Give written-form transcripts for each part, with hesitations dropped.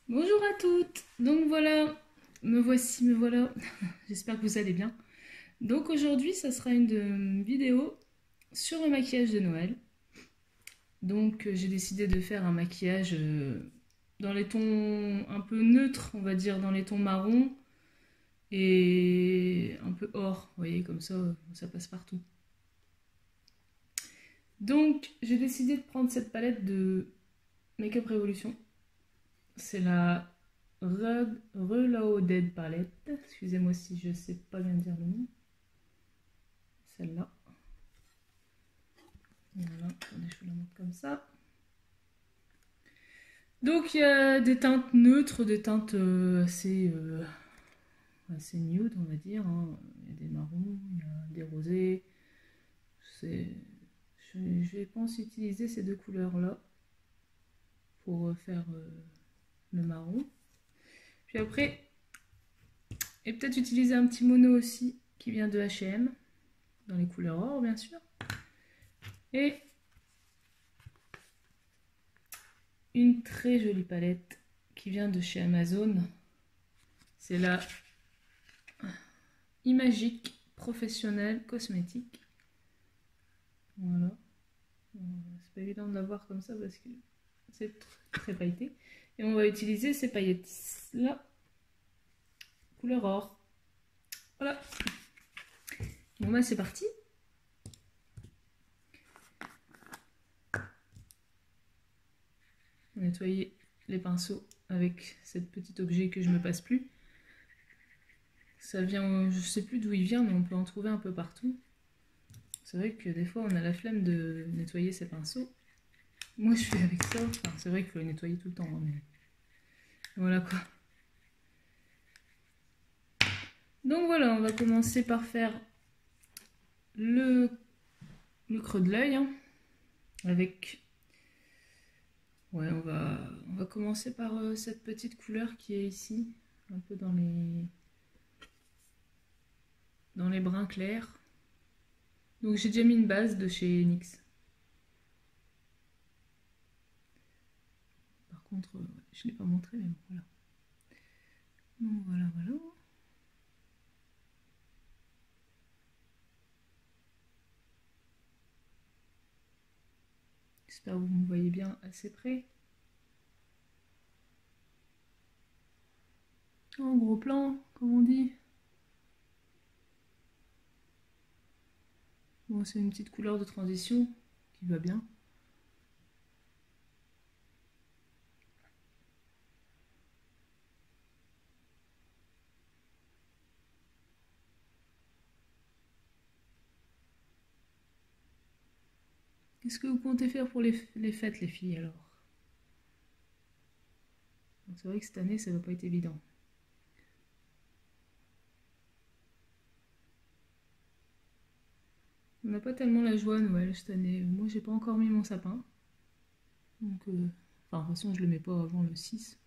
Bonjour à toutes. Donc voilà, me voici, me voilà. J'espère que vous allez bien. Donc aujourd'hui, ça sera une vidéo sur le maquillage de Noël. Donc j'ai décidé de faire un maquillage dans les tons un peu neutres, on va dire dans les tons marron et un peu or, vous voyez, comme ça passe partout. Donc j'ai décidé de prendre cette palette de Makeup Revolution. C'est la Reloaded Palette. Excusez-moi si je sais pas bien dire le nom. Celle-là. Voilà, attendez, je vous la montre comme ça. Donc il y a des teintes neutres, des teintes assez nude, on va dire, hein. Il y a des marrons, il y a des rosés. Je pense utiliser ces deux couleurs-là pour faire le marron. Puis après, et peut-être utiliser un petit mono aussi qui vient de H&M, dans les couleurs or bien sûr. Et une très jolie palette qui vient de chez Amazon. C'est la Imagic Professionnel Cosmétique. Voilà. C'est pas évident de la voir comme ça parce que c'est très pailleté. Et on va utiliser ces paillettes là, couleur or. Voilà. Bon bah c'est parti. Nettoyer les pinceaux avec cet petit objet que je me passe plus. Ça vient, je sais plus d'où il vient, mais on peut en trouver un peu partout. C'est vrai que des fois on a la flemme de nettoyer ses pinceaux. Moi je fais avec ça. Enfin, c'est vrai qu'il faut les nettoyer tout le temps, hein, mais voilà quoi. Donc voilà, on va commencer par faire le creux de l'œil, hein, avec... Ouais, on va commencer par cette petite couleur qui est ici, un peu dans les brins clairs. Donc j'ai déjà mis une base de chez NYX. Par contre, je ne l'ai pas montré, mais bon, voilà. Donc voilà, voilà. J'espère que vous me voyez bien assez près. En gros plan, comme on dit. Bon, c'est une petite couleur de transition qui va bien. Qu'est-ce que vous comptez faire pour les fêtes, les filles, alors? C'est vrai que cette année, ça va pas être évident. On n'a pas tellement la joie à Noël cette année. Moi, j'ai pas encore mis mon sapin. Donc, enfin, de toute façon, je le mets pas avant le 6.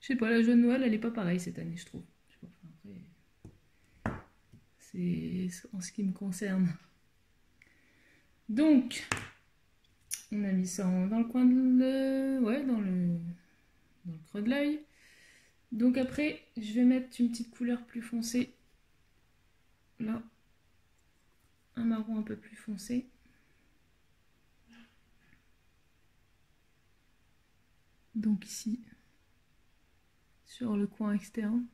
Je sais pas, la joie de Noël, elle est pas pareille cette année, je trouve. Je sais pas, enfin, après, c'est en ce qui me concerne. Donc, on a mis ça dans le coin de ouais, dans le creux de l'œil. Donc après, je vais mettre une petite couleur plus foncée. Là, un marron un peu plus foncé. Donc ici, sur le coin externe.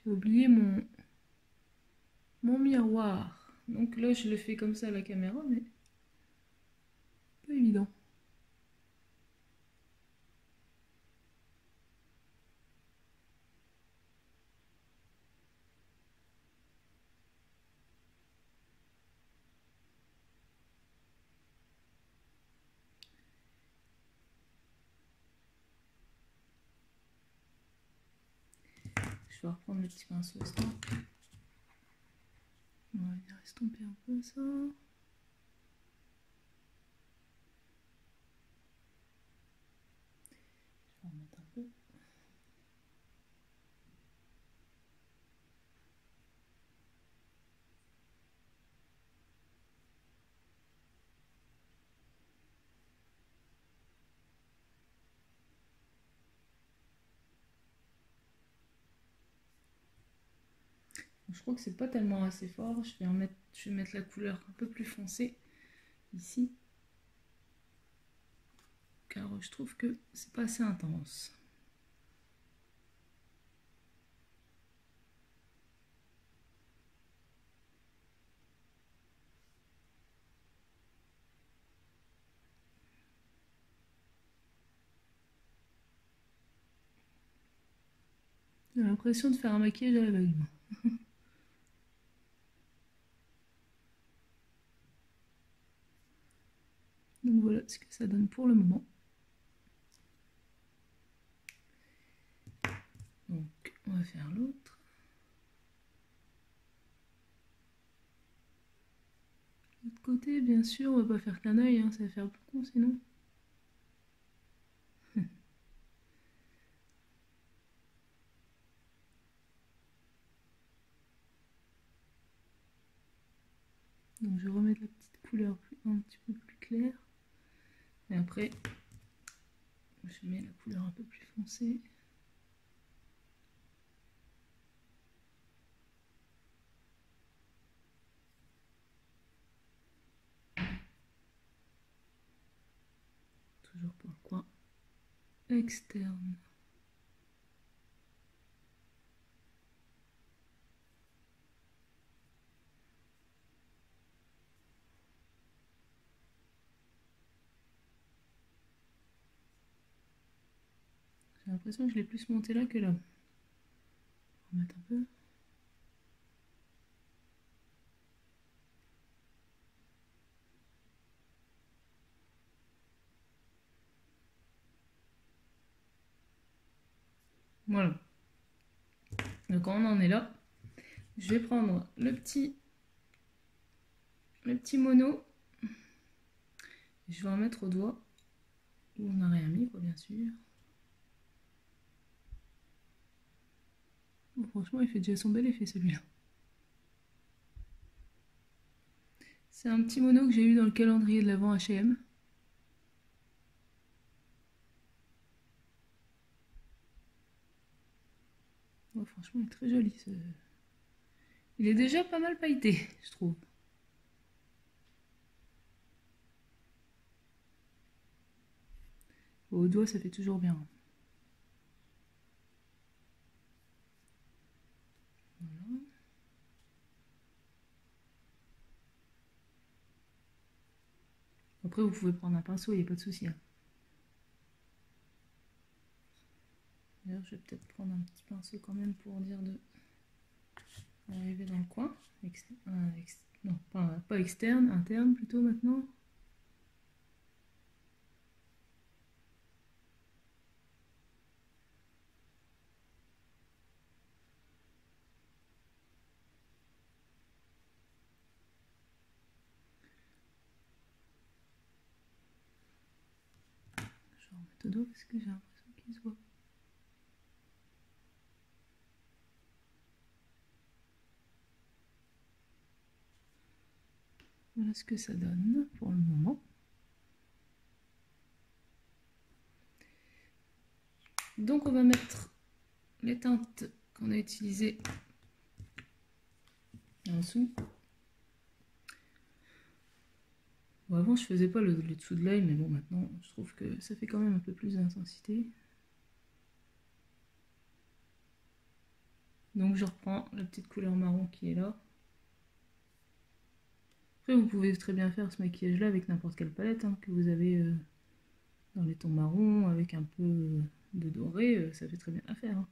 J'ai oublié mon miroir. Donc là, je le fais comme ça à la caméra, mais pas évident. Je vais reprendre le petit pinceau estompe. On va venir estomper un peu ça. Je vais remettre un peu. Je crois que c'est pas tellement assez fort. Je vais mettre la couleur un peu plus foncée ici. Car je trouve que c'est pas assez intense. J'ai l'impression de faire un maquillage à l'aveugle. Donc voilà ce que ça donne pour le moment. Donc on va faire l'autre. L'autre côté, bien sûr, on va pas faire qu'un œil, hein, ça va faire beaucoup sinon. Donc je vais remettre la petite couleur un petit peu plus claire. Et après, je mets la couleur un peu plus foncée. Toujours pour le coin externe. J'ai l'impression que je l'ai plus monté là que là. On va mettre un peu. Voilà. Donc quand on en est là, je vais prendre le petit mono. Je vais en mettre au doigt, où on n'a rien mis, quoi, bien sûr. Bon, franchement, il fait déjà son bel effet, celui-là. C'est un petit mono que j'ai eu dans le calendrier de l'Avent H&M. Oh, franchement, il est très joli. Il est déjà pas mal pailleté, je trouve. Au doigt, ça fait toujours bien. Voilà. Après, vous pouvez prendre un pinceau, il n'y a pas de souci. Hein. D'ailleurs, je vais peut-être prendre un petit pinceau quand même pour dire de arriver dans le coin. Non, pas externe, interne plutôt maintenant. Je vais remettre au dos parce que j'ai l'impression qu'il se voit. Voilà ce que ça donne pour le moment. Donc on va mettre les teintes qu'on a utilisées en dessous. Bon, avant je faisais pas le dessous de l'œil, mais bon maintenant je trouve que ça fait quand même un peu plus d'intensité. Donc je reprends la petite couleur marron qui est là. Après vous pouvez très bien faire ce maquillage là avec n'importe quelle palette hein, que vous avez dans les tons marrons avec un peu de doré, ça fait très bien l'affaire. Hein.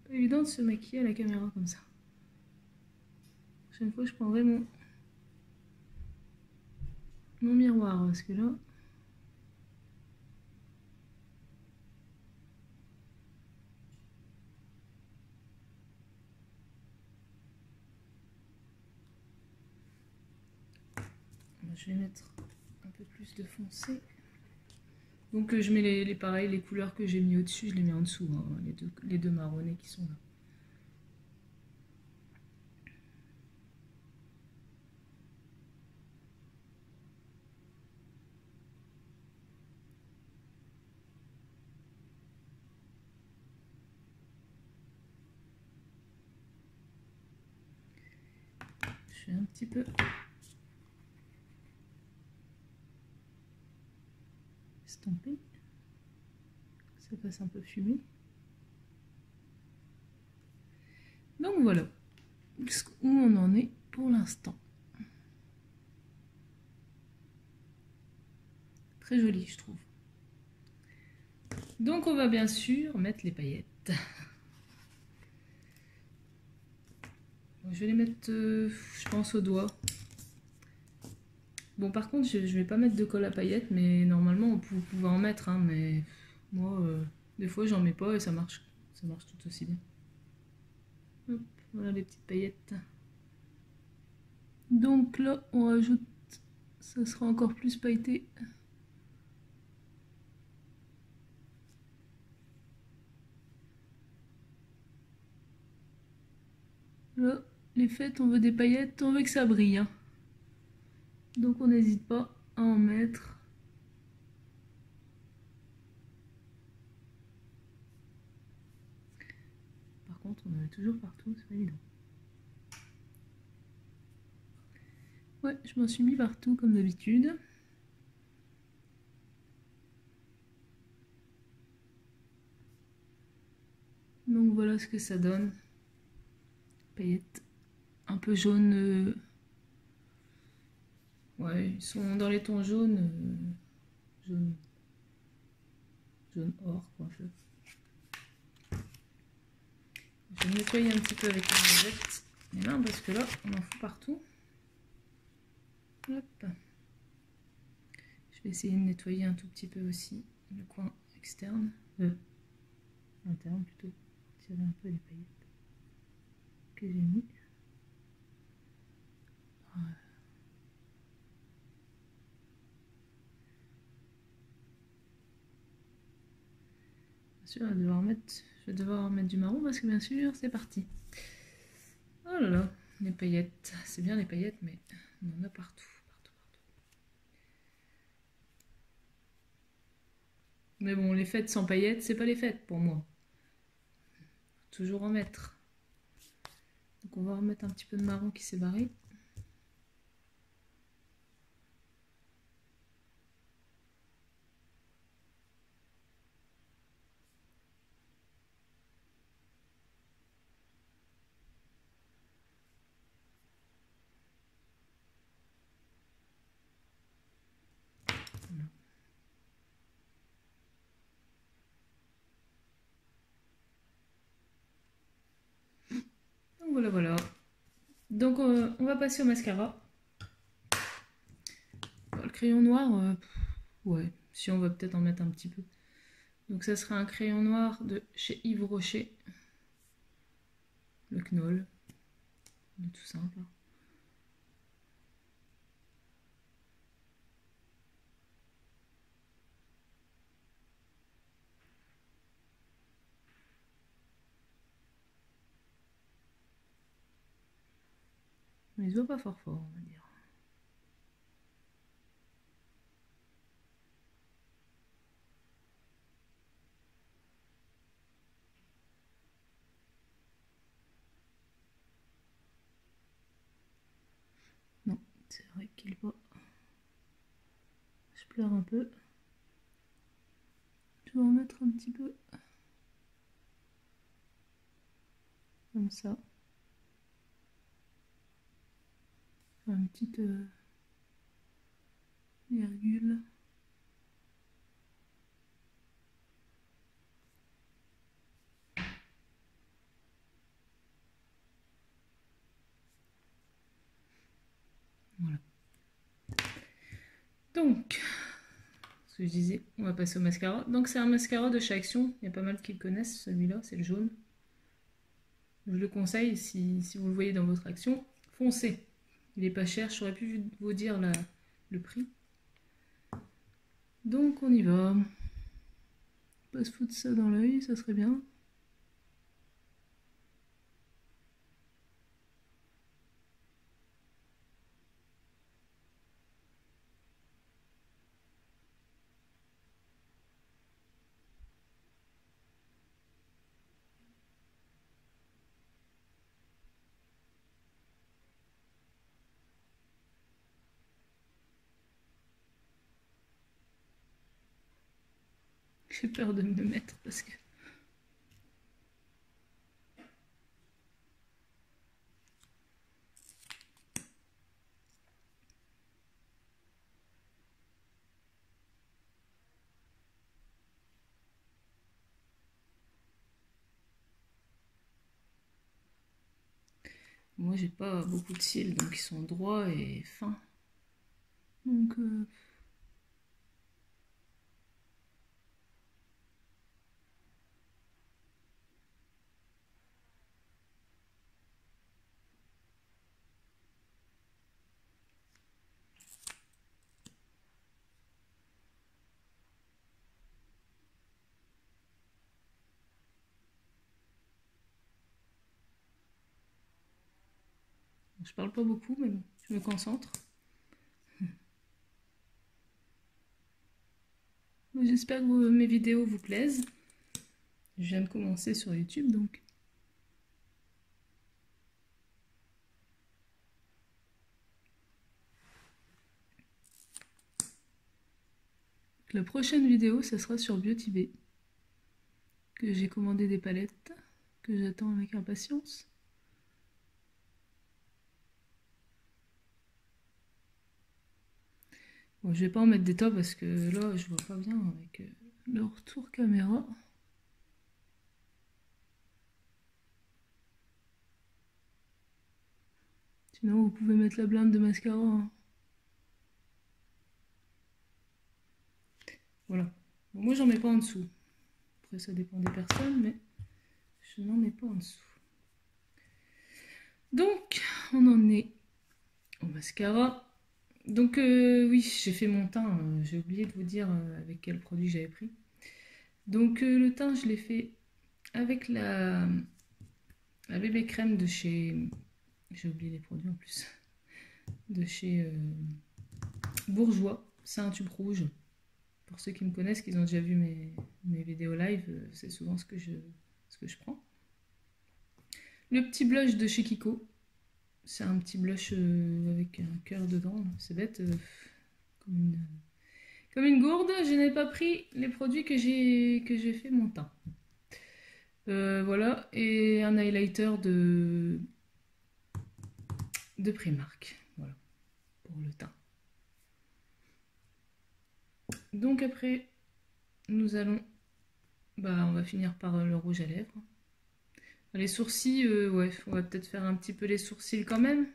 Pas évident de se maquiller à la caméra comme ça. La prochaine fois je prendrai mon miroir parce que là... Je vais mettre un peu plus de foncé. Donc je mets pareil, les couleurs que j'ai mis au-dessus, je les mets en dessous, hein, les deux marronnés qui sont là. Je fais un petit peu estomper, ça passe un peu fumé. Donc voilà où on en est pour l'instant. Très joli, je trouve. Donc on va bien sûr mettre les paillettes. Je vais les mettre, je pense, au doigt. Bon, par contre, je vais pas mettre de colle à paillettes, mais normalement, vous pouvez en mettre, hein, mais moi, des fois, j'en mets pas et ça marche tout aussi bien. Hop, voilà les petites paillettes. Donc là, on rajoute, ça sera encore plus pailleté. Là, les fêtes, on veut des paillettes, on veut que ça brille, hein. Donc on n'hésite pas à en mettre. Par contre, on en met toujours partout, c'est pas évident. Ouais, je m'en suis mis partout comme d'habitude. Donc voilà ce que ça donne. Paillettes un peu jaunes. Ouais, ils sont dans les tons jaunes. Jaune or, quoi, un peu. Je vais nettoyer un petit peu avec la lingette les mains parce que là, on en fout partout. Hop. Je vais essayer de nettoyer un tout petit peu aussi le coin externe. Interne plutôt. Tirer un peu les paillettes que j'ai mis. Voilà. Bien sûr, je vais devoir mettre du marron parce que bien sûr, c'est parti. Oh là là, les paillettes. C'est bien les paillettes, mais on en a partout. Mais bon, les fêtes sans paillettes, c'est pas les fêtes pour moi. Faut toujours en mettre. Donc on va remettre un petit peu de marron qui s'est barré. Voilà. Donc voilà, voilà. Donc on va passer au mascara. Le crayon noir, ouais, si on va peut-être en mettre un petit peu. Donc ça sera un crayon noir de chez Yves Rocher. Le Knoll. Tout simple. Mais il se voit pas fort fort, on va dire. Non, c'est vrai qu'il voit. Je pleure un peu. Je vais en mettre un petit peu. Comme ça. Une petite virgule. Voilà. Donc, ce que je disais, on va passer au mascara. Donc c'est un mascara de chez Action. Il y a pas mal qui le connaissent, celui-là, c'est le jaune. Je le conseille si vous le voyez dans votre Action. Foncez. Il est pas cher, j'aurais pu vous dire le prix. Donc on y va. pas se foutre ça dans l'œil, ça serait bien. J'ai peur de me mettre parce que... Moi, j'ai pas beaucoup de cils, donc ils sont droits et fins. Donc... Je parle pas beaucoup, mais bon, je me concentre. J'espère que mes vidéos vous plaisent. Je viens de commencer sur YouTube, donc... La prochaine vidéo, ça sera sur BioTibé, que j'ai commandé des palettes, que j'attends avec impatience. Bon, je vais pas en mettre des tas parce que là, je vois pas bien avec le retour caméra. Sinon, vous pouvez mettre la blinde de mascara. Hein. Voilà. Bon, moi, j'en mets pas en dessous. Après, ça dépend des personnes, mais je n'en mets pas en dessous. Donc, on en est au mascara. Donc, oui, j'ai fait mon teint. J'ai oublié de vous dire avec quel produit j'avais pris. Donc, le teint, je l'ai fait avec la bébé crème de chez... J'ai oublié les produits en plus. De chez Bourjois. C'est un tube rouge. Pour ceux qui me connaissent, qui ont déjà vu mes vidéos live, c'est souvent ce que je prends. Le petit blush de chez Kiko. C'est un petit blush avec un cœur dedans. C'est bête. Comme une gourde. Je n'ai pas pris les produits que j'ai fait mon teint. Voilà. Et un highlighter de Primark. Voilà. Pour le teint. Donc après, nous allons... on va finir par le rouge à lèvres. Les sourcils, ouais, on va peut-être faire un petit peu les sourcils quand même.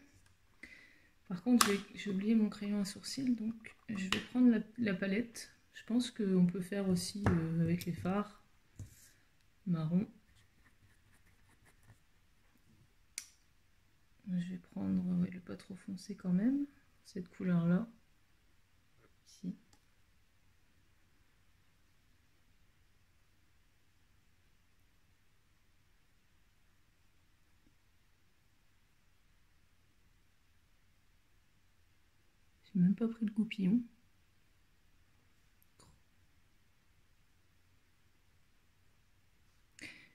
Par contre, j'ai oublié mon crayon à sourcils, donc je vais prendre la palette. Je pense qu'on peut faire aussi avec les fards marron. Je vais prendre le pas trop foncé quand même, cette couleur-là. Ici. J'ai même pas pris le goupillon.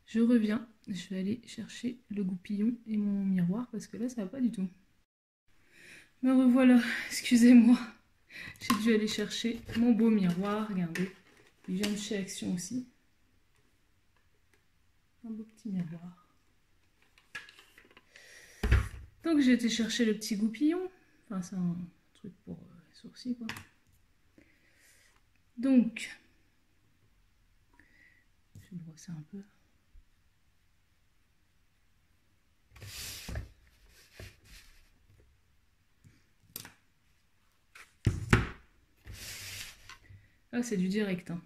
Je reviens, je vais aller chercher le goupillon et mon miroir parce que là ça va pas du tout. Me revoilà, excusez-moi. J'ai dû aller chercher mon beau miroir, regardez. Il vient de chez Action aussi. Un beau petit miroir. Donc j'ai été chercher le petit goupillon. Enfin c'est un truc pour les sourcils quoi. Donc, je vais brosser un peu. Ah c'est du direct. Hein.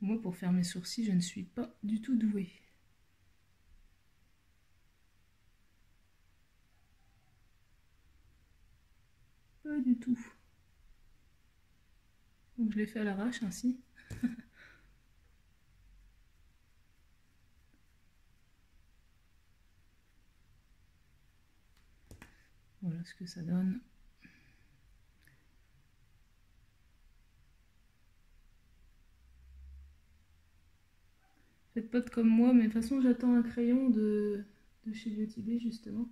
Moi pour faire mes sourcils je ne suis pas du tout douée. du tout. Donc je l'ai fait à l'arrache ainsi. Voilà ce que ça donne. Faites pas comme moi, mais de toute façon j'attends un crayon de chez Beauty justement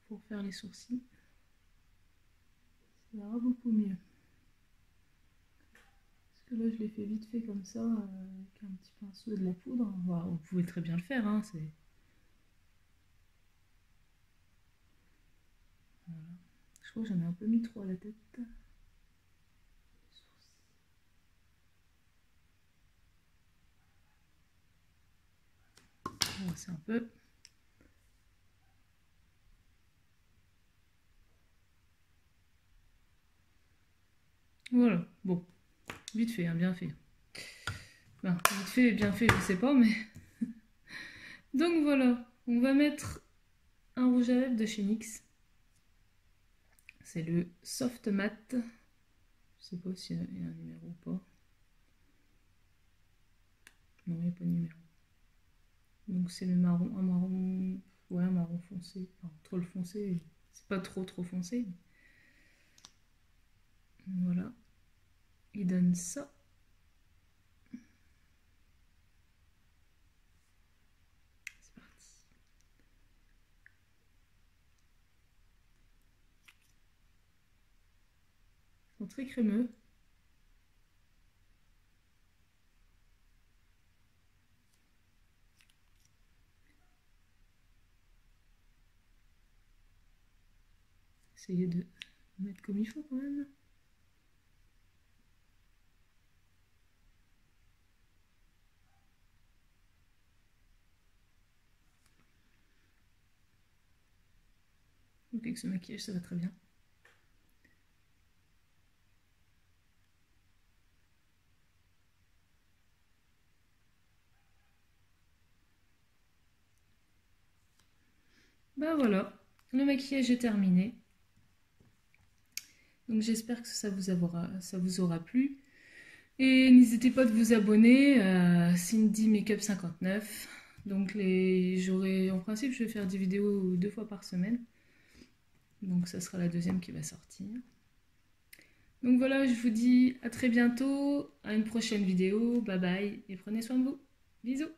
pour faire les sourcils. Ça ira beaucoup mieux. Parce que là je l'ai fait vite fait comme ça, avec un petit pinceau et de la poudre. Wow, vous pouvez très bien le faire, hein, c'est... Voilà. Je crois que j'en ai un peu mis trop à la tête. C'est un peu... Voilà, bon, vite fait, hein, bien fait. Enfin, vite fait et bien fait, je sais pas, mais... Donc voilà, on va mettre un rouge à lèvres de chez NYX. C'est le Soft Matte. Je sais pas s'il y a un numéro ou pas. Non, il n'y a pas de numéro. Donc c'est le marron, un marron... Ouais, un marron foncé. Enfin, trop le foncé, c'est pas trop foncé. Voilà. Il donne ça. C'est parti. Ils sont très crémeux. Essayez de mettre comme il faut quand même. Donc avec ce maquillage, ça va très bien. Ben voilà, le maquillage est terminé. Donc j'espère que ça vous aura plu. Et n'hésitez pas de vous abonner à Cindy Makeup 59. Donc en principe, je vais faire des vidéos 2 fois par semaine. Donc ça sera la deuxième qui va sortir. Donc voilà, je vous dis à très bientôt, à une prochaine vidéo. Bye bye et prenez soin de vous. Bisous.